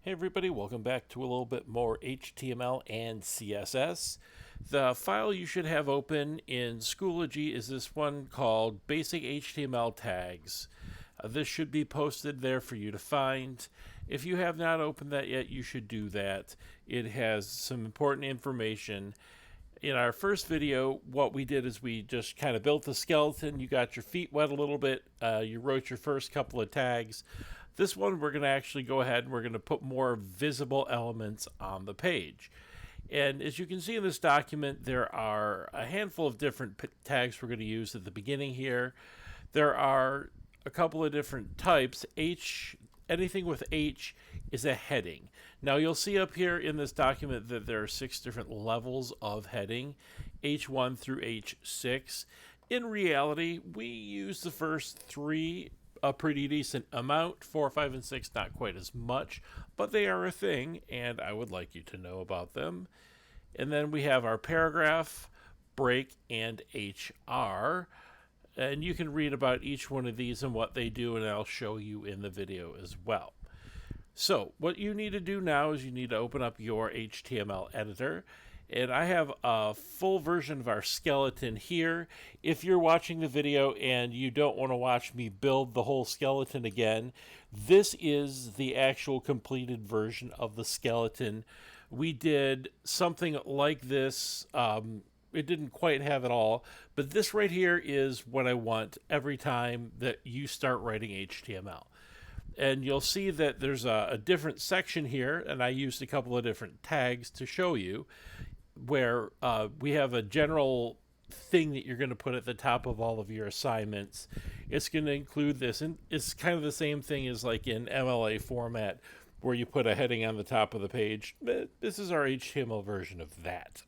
Hey everybody, welcome back to a little bit more HTML and CSS. The file you should have open in Schoology is this one called Basic HTML Tags. This should be posted there for you to find. If you have not opened that yet, you should do that. It has some important information. In our first video, what we did is we just kind of built the skeleton. You got your feet wet a little bit. You wrote your first couple of tags. This one, we're going to actually go ahead and we're going to put more visible elements on the page. And as you can see in this document, there are a handful of different tags we're going to use at the beginning here. There are a couple of different types. Anything with H is a heading. Now you'll see up here in this document that there are 6 different levels of heading, H1 through H6. In reality, we use the first 3 a pretty decent amount. 4, 5, and 6 not quite as much, but they are a thing, and I would like you to know about them. And then we have our paragraph, break, and HR. And you can read about each one of these and what they do, and I'll show you in the video as well. So what you need to do now is you need to open up your HTML editor. And I have a full version of our skeleton here. If you're watching the video and you don't want to watch me build the whole skeleton again, this is the actual completed version of the skeleton. We did something like this. It didn't quite have it all, but this right here is what I want every time that you start writing HTML. And you'll see that there's a different section here, and I used a couple of different tags to show you, where we have a general thing that you're going to put at the top of all of your assignments. It's going to include this, and it's kind of the same thing as like in MLA format, where you put a heading on the top of the page. This is our HTML version of that.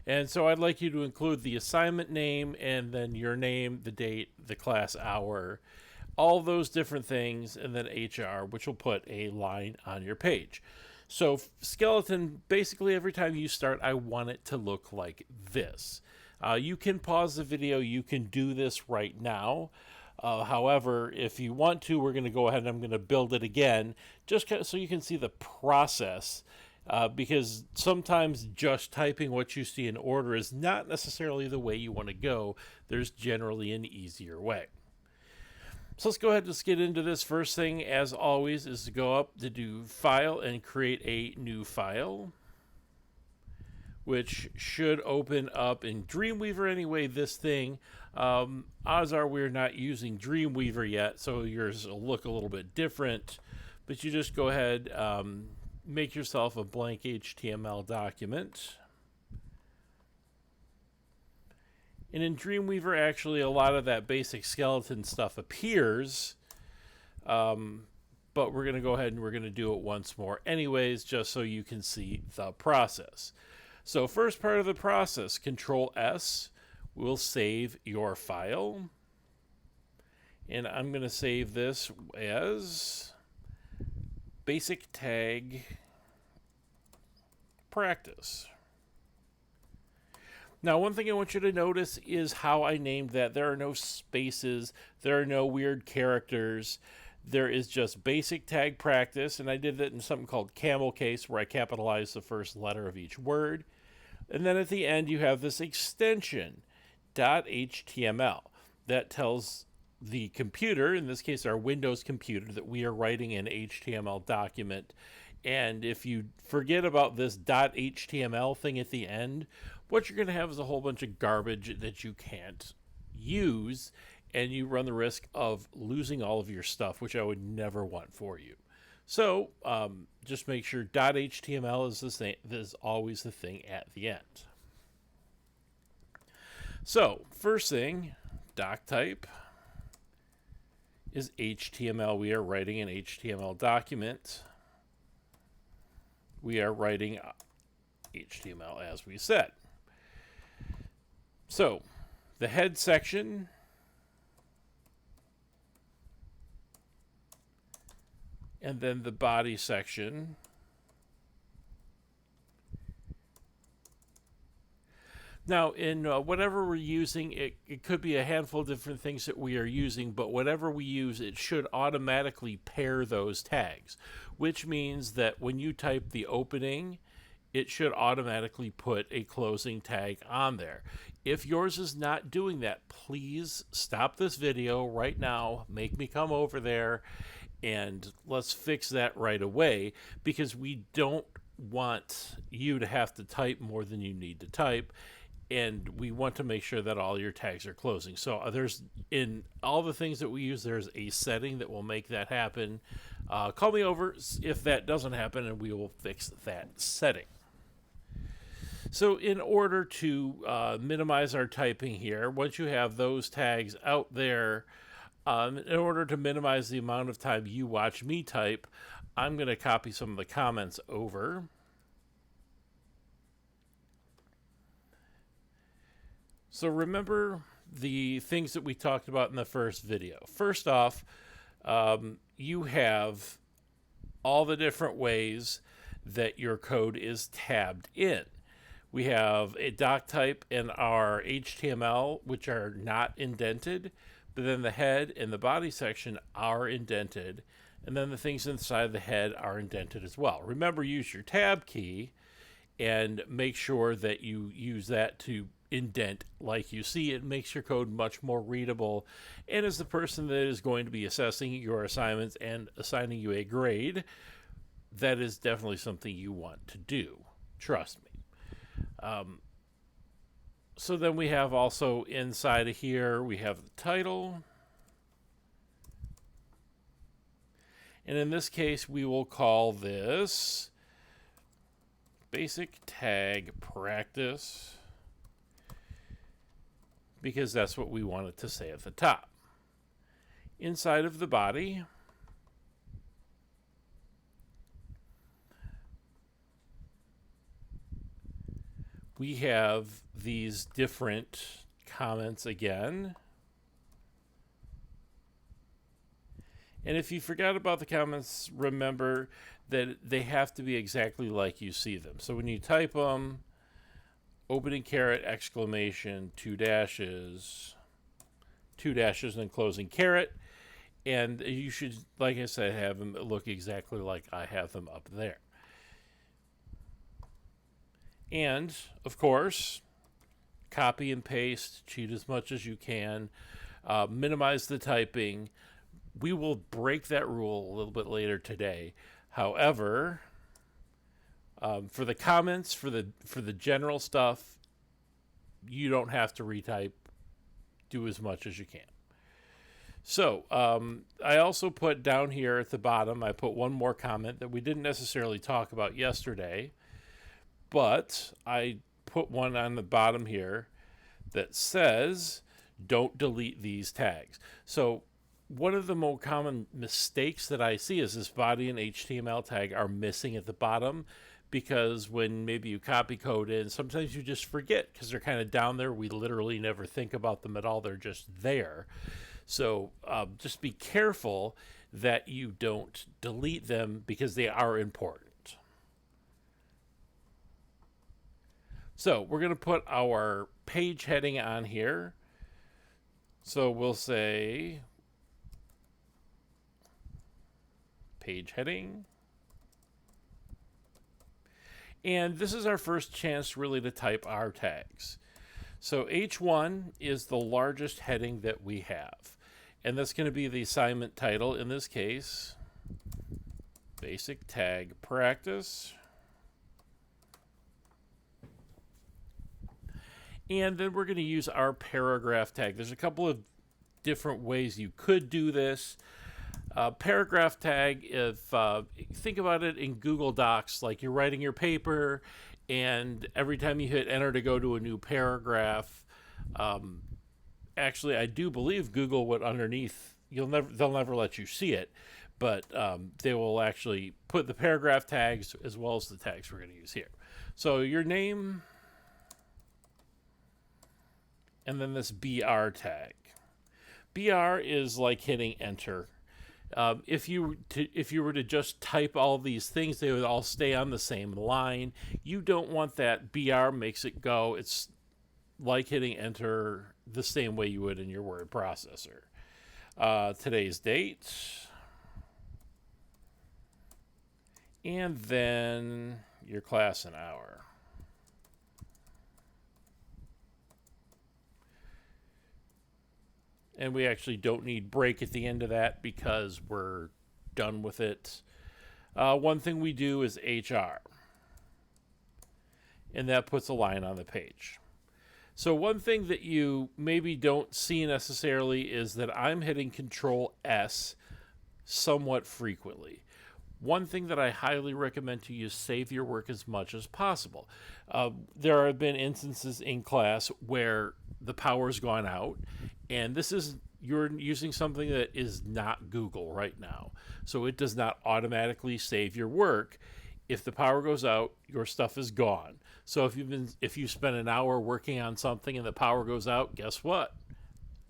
And so I'd like you to include the assignment name and then your name, the date, the class hour, all those different things, and then HR, which will put a line on your page. So skeleton, basically every time you start, I want it to look like this. You can pause the video. You can do this right now. However, if you want to, we're going to go ahead and I'm going to build it again, just so you can see the process. Because sometimes just typing what you see in order is not necessarily the way you want to go. There's generally an easier way. So let's go ahead and just get into this. First thing, as always, is to go up to do File and create a new file, which should open up in Dreamweaver anyway. This thing, odds are we're not using Dreamweaver yet, so yours will look a little bit different. But you just go ahead, make yourself a blank HTML document. And in Dreamweaver, actually, a lot of that basic skeleton stuff appears. But we're going to go ahead and we're going to do it once more anyways, just so you can see the process. So first part of the process, Control S will save your file. And I'm going to save this as basic tag practice. Now, one thing I want you to notice is how I named that. There are no spaces. There are no weird characters. There is just basic tag practice, and I did that in something called camel case, where I capitalized the first letter of each word. And then at the end, you have this extension, .html, that tells the computer, in this case our Windows computer, that we are writing an HTML document. And if you forget about this .html thing at the end, what you're going to have is a whole bunch of garbage that you can't use, and you run the risk of losing all of your stuff, which I would never want for you. So just make sure .html is always the thing at the end. So first thing, doc type is HTML. We are writing an HTML document. We are writing HTML as we said. So the head section and then the body section. Now, in whatever we're using, it could be a handful of different things that we are using, but whatever we use, it should automatically pair those tags, which means that when you type the opening, it should automatically put a closing tag on there. If yours is not doing that, please stop this video right now, make me come over there, and let's fix that right away, because we don't want you to have to type more than you need to type, and we want to make sure that all your tags are closing. So there's, in all the things that we use, there's a setting that will make that happen. Call me over if that doesn't happen, and we will fix that setting. So in order to minimize our typing here, once you have those tags out there, in order to minimize the amount of time you watch me type, I'm going to copy some of the comments over. So remember the things that we talked about in the first video. First off, you have all the different ways that your code is tabbed in. We have a doc type and our HTML, which are not indented, but then the head and the body section are indented, and then the things inside the head are indented as well. Remember, use your tab key and make sure that you use that to indent like you see. It makes your code much more readable, and as the person that is going to be assessing your assignments and assigning you a grade, that is definitely something you want to do. Trust me. So then we have also inside of here, we have the title. And in this case, we will call this Basic Tag Practice, because that's what we want it to say at the top. Inside of the body, we have these different comments again. And if you forgot about the comments, remember that they have to be exactly like you see them. So when you type them, opening caret, exclamation, two dashes, and closing caret. And you should, like I said, have them look exactly like I have them up there. And, of course, copy and paste, cheat as much as you can, minimize the typing. We will break that rule a little bit later today. However, for the comments, for the general stuff, you don't have to retype. Do as much as you can. So I also put down here at the bottom, I put one more comment that we didn't necessarily talk about yesterday, but I put one on the bottom here that says, don't delete these tags. So one of the more common mistakes that I see is this body and HTML tag are missing at the bottom, because when maybe you copy code in, sometimes you just forget because they're kind of down there. We literally never think about them at all. They're just there. So just be careful that you don't delete them, because they are important. So we're going to put our page heading on here. So we'll say page heading. And this is our first chance really to type our tags. So H1 is the largest heading that we have. And that's going to be the assignment title, in this case, Basic Tag Practice. And then we're going to use our paragraph tag. There's a couple of different ways you could do this. Paragraph tag, if think about it in Google Docs, like you're writing your paper, and every time you hit enter to go to a new paragraph, actually I do believe Google would underneath, they'll never let you see it, but they will actually put the paragraph tags as well as the tags we're going to use here. So your name, and then this BR tag. BR is like hitting enter. If you were to just type all these things, they would all stay on the same line. You don't want that. BR makes it go. like hitting enter the same way you would in your word processor. Today's date, and then your class and hour. And we actually don't need break at the end of that because we're done with it. One thing we do is HR, and that puts a line on the page. So one thing that you maybe don't see necessarily is that I'm hitting Control S somewhat frequently. One thing that I highly recommend to you is save your work as much as possible. There have been instances in class where the power's gone out, and this is you're using something that is not Google right now, so it does not automatically save your work. If the power goes out, your stuff is gone. So if you spend an hour working on something and the power goes out, guess what?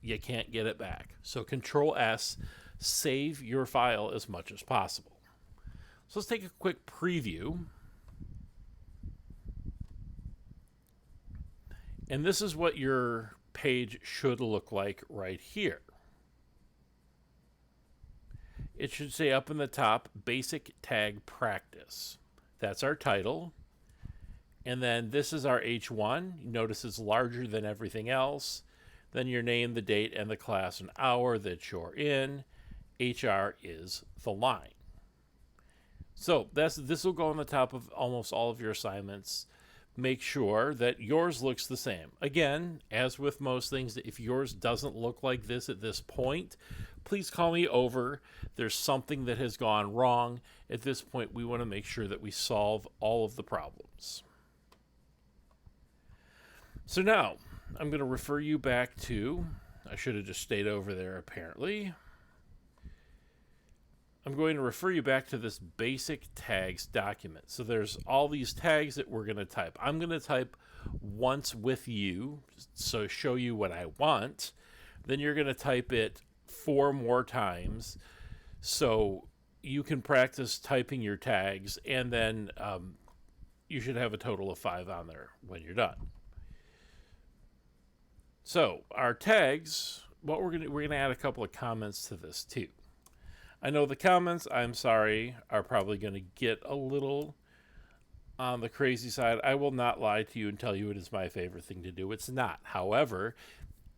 You can't get it back. So Control S, save your file as much as possible. So let's take a quick preview. And this is what your page should look like right here. It should say up in the top, Basic Tag Practice. That's our title. And then this is our H1. You notice it's larger than everything else. Then your name, the date, and the class and hour that you're in. HR is the line. So this will go on the top of almost all of your assignments. Make sure that yours looks the same. Again, as with most things, if yours doesn't look like this at this point, please call me over. There's something that has gone wrong. At this point, we want to make sure that we solve all of the problems. So now, I'm going to refer you back to, I should have just stayed over there apparently. I'm going to refer you back to this basic tags document. So there's all these tags that we're going to type. I'm going to type once with you, so show you what I want. Then you're going to type it 4 more times so you can practice typing your tags, and then you should have a total of 5 on there when you're done. So our tags, we're going to add a couple of comments to this too. I know the comments, I'm sorry, are probably going to get a little on the crazy side. I will not lie to you and tell you it is my favorite thing to do. It's not. However,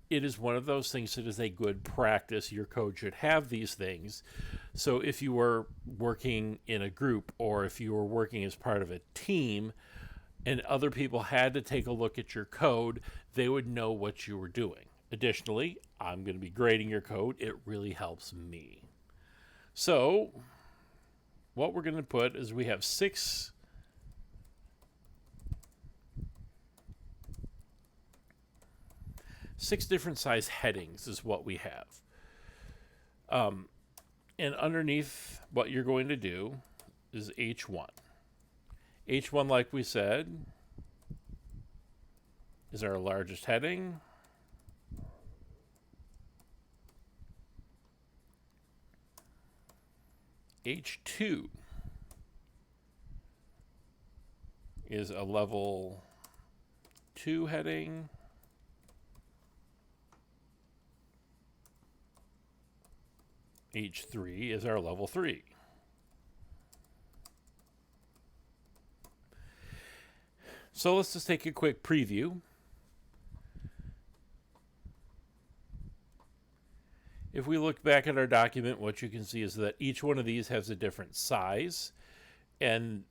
it is one of those things that is a good practice. Your code should have these things. So if you were working in a group or if you were working as part of a team and other people had to take a look at your code, they would know what you were doing. Additionally, I'm going to be grading your code. It really helps me. So what we're going to put is we have 6 different size headings is what we have. And underneath what you're going to do is H1. H1, like we said, is our largest heading. H2 is a level 2 heading. H3 is our level 3. So let's just take a quick preview. If we look back at our document, what you can see is that each one of these has a different size, and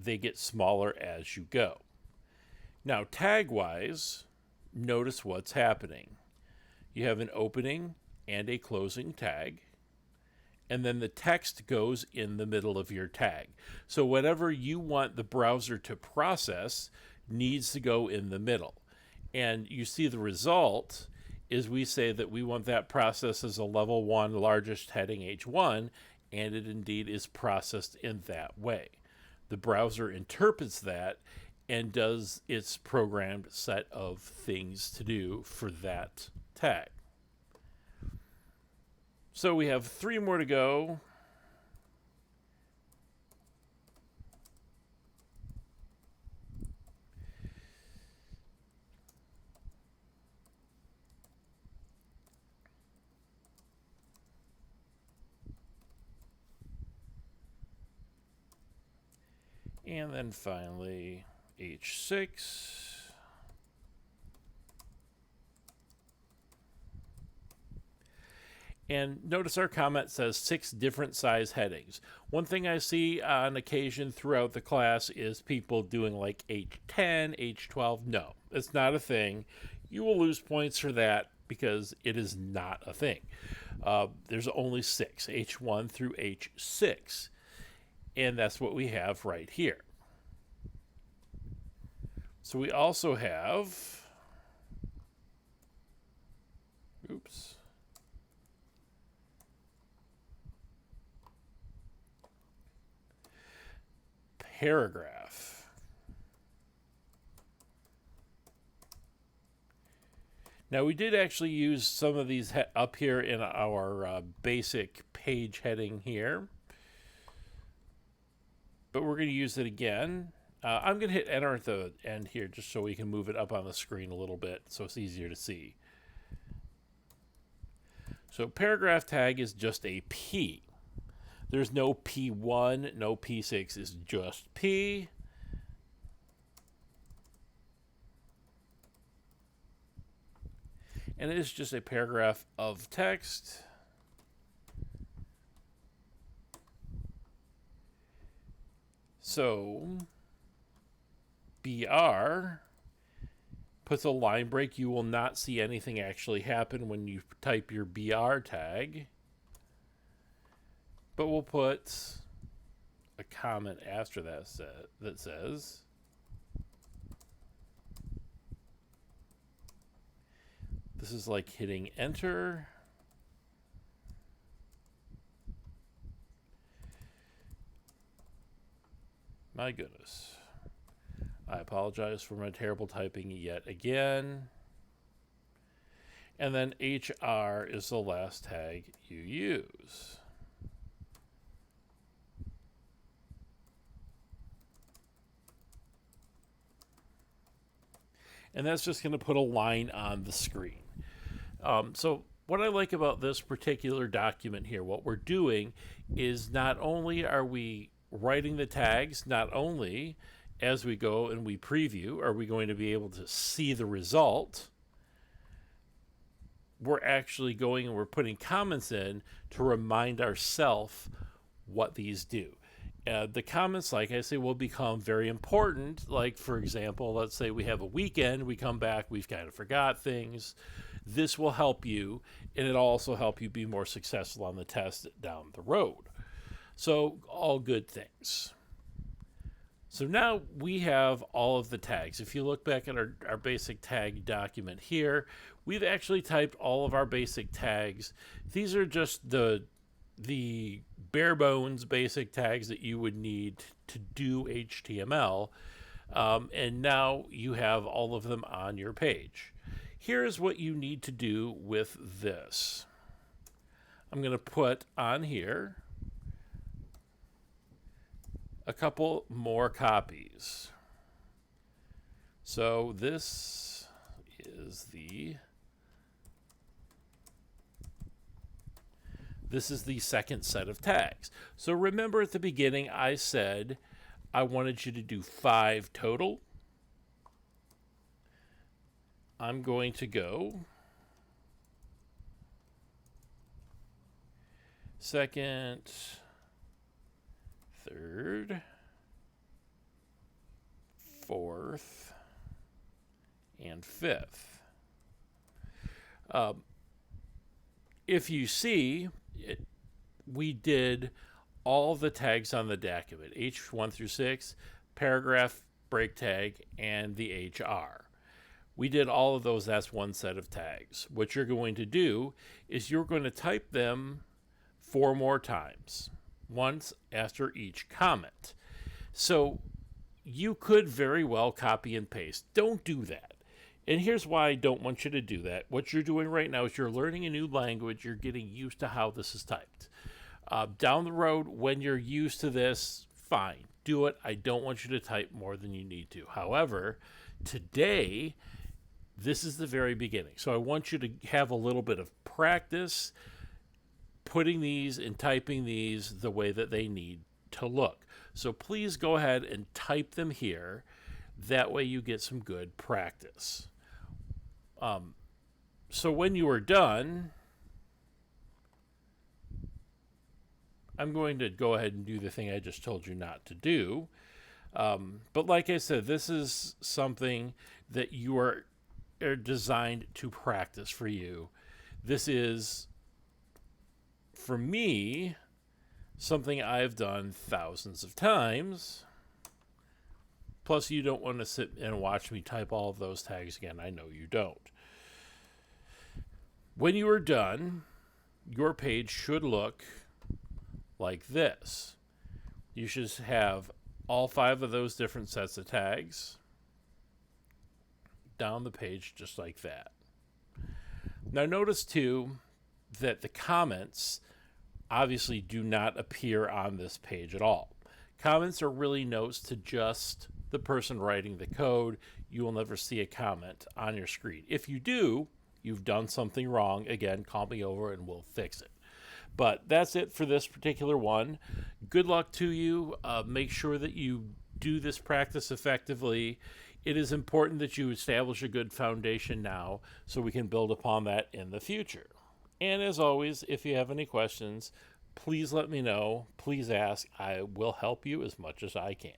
they get smaller as you go. Now, tag-wise, notice what's happening. You have an opening and a closing tag, and then the text goes in the middle of your tag. So whatever you want the browser to process needs to go in the middle. And you see the result is we say that we want that process as a level 1 largest heading H1, and it indeed is processed in that way. The browser interprets that and does its programmed set of things to do for that tag. So we have 3 more to go. And then finally H6. And notice our comment says 6 different size headings. One thing I see on occasion throughout the class is people doing like H10, H12. No, it's not a thing. You will lose points for that because it is not a thing. There's only 6, H1 through H6. And that's what we have right here. So we also have, paragraph. Now we did actually use some of these up here in our basic page heading here, but we're going to use it again. I'm going to hit enter at the end here just so we can move it up on the screen a little bit so it's easier to see. So paragraph tag is just a P. There's no P1, no P6, it's just P. And it is just a paragraph of text. So BR puts a line break. You will not see anything actually happen when you type your BR tag. But we'll put a comment after that says, this is like hitting enter. My goodness. I apologize for my terrible typing yet again. And then HR is the last tag you use. And that's just going to put a line on the screen. So what I like about this particular document here, what we're doing is not only are we writing the tags, not only as we go and we preview are we going to be able to see the result, we're actually going and we're putting comments in to remind ourselves what these do. The comments, like I say, will become very important. Like, for example, let's say we have a weekend, we come back, we've kind of forgot things. This will help you, and it'll also help you be more successful on the test down the road. So, all good things. So now we have all of the tags. If you look back at our basic tag document here, we've actually typed all of our basic tags. These are just the bare bones basic tags that you would need to do HTML. And now you have all of them on your page. Here's what you need to do with this. I'm going to put on here a couple more copies. So this is the second set of tags. So remember at the beginning I said I wanted you to do 5 total. I'm going to go second, third, fourth, and fifth. If you see, we did all the tags on the document, H1 through 6, paragraph, break tag, and the HR. We did all of those. That's one set of tags. What you're going to do is you're going to type them 4 more times, once after each comment. So you could very well copy and paste. Don't do that. And here's why I don't want you to do that. What you're doing right now is you're learning a new language. You're getting used to how this is typed. Down the road, when you're used to this, fine, do it. I don't want you to type more than you need to. However, today, this is the very beginning. So I want you to have a little bit of practice putting these and typing these the way that they need to look. So please go ahead and type them here. That way you get some good practice. So when you are done, I'm going to go ahead and do the thing I just told you not to do. But like I said, this is something that you are designed to practice for you. This is, for me, something I've done thousands of times. Plus, you don't want to sit and watch me type all of those tags again. I know you don't. When you are done, your page should look like this. You should have all 5 of those different sets of tags down the page just like that. Now notice too that the comments obviously do not appear on this page at all. Comments are really notes to just the person writing the code. You will never see a comment on your screen. If you do, you've done something wrong. Again, call me over and we'll fix it. But that's it for this particular one. Good luck to you. Make sure that you do this practice effectively. It is important that you establish a good foundation now so we can build upon that in the future. And as always, if you have any questions, please let me know. Please ask. I will help you as much as I can.